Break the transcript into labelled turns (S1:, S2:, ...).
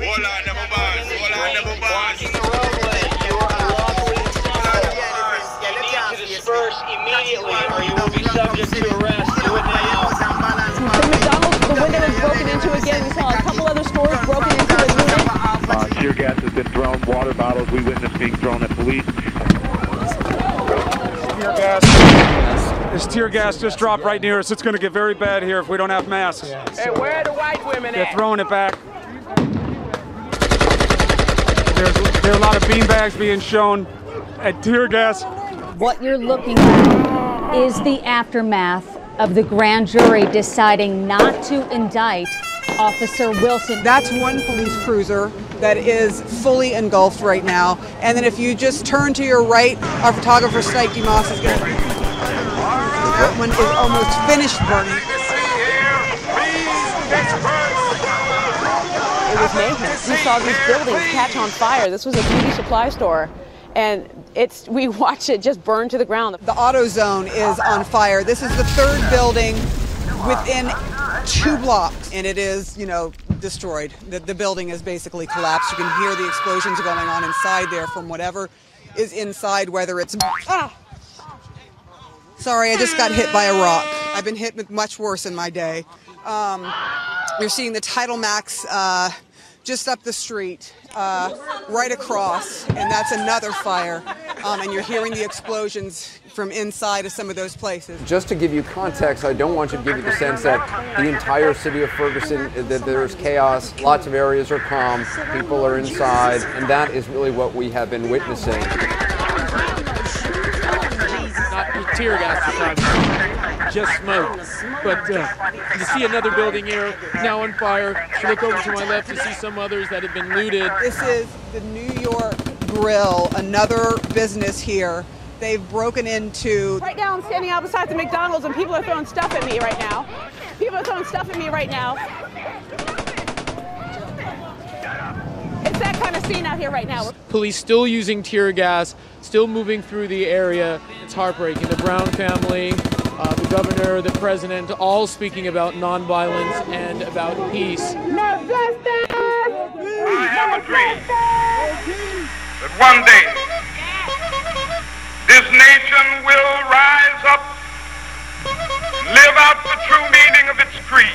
S1: Hold on, never boss. Hold on, never boss.
S2: Blocking the roadway. You are unlawfully you need to disperse immediately or you will be subject to arrest. Do it now.
S3: The McDonald's, the window is broken into again. We saw a couple other stores broken into and looted.
S4: Tear gas has been thrown, water bottles we witnessed being thrown at police.
S5: Tear gas. This tear gas just dropped right near us. It's going to get very bad here if we don't have masks.
S6: Hey, where are the white women
S5: They're
S6: at?
S5: throwing it back. There are a lot of beanbags being shown at tear gas.
S7: What you're looking at is the aftermath of the grand jury deciding not to indict Officer Wilson.
S8: That's one police cruiser that is fully engulfed right now. And then if you just turn to your right, our photographer, Snike Moss, is going to... That one is almost finished burning.
S3: It was mayhem. We saw these buildings catch on fire. This was a beauty supply store. And we watched it just burn to the ground.
S8: The auto zone is on fire. This is the third building within 2 blocks, and it is, destroyed. The building is basically collapsed. You can hear the explosions going on inside there from whatever is inside, whether it's... Sorry, I just got hit by a rock. I've been hit with much worse in my day. You're seeing the Tidal Max just up the street, right across, and that's another fire. And you're hearing the explosions from inside of some of those places.
S9: Just to give you context, I don't want to give you the sense that the entire city of Ferguson, that there's chaos, lots of areas are calm, people are inside, and that is really what we have been witnessing.
S6: Not tear gas, just smoke. But you see another building here now on fire. If you look over to my left, you see some others that have been looted.
S8: This is the New York Grill, another business here. They've broken into...
S3: Right now I'm standing out beside the McDonald's and people are throwing stuff at me right now. People are throwing stuff at me right now. It's that kind of scene out here right now.
S6: Police still using tear gas, still moving through the area. It's heartbreaking. The Brown family, the governor, the president, all speaking about nonviolence and about peace.
S1: I have a dream that one day this nation will rise up, live out the true meaning of its creed.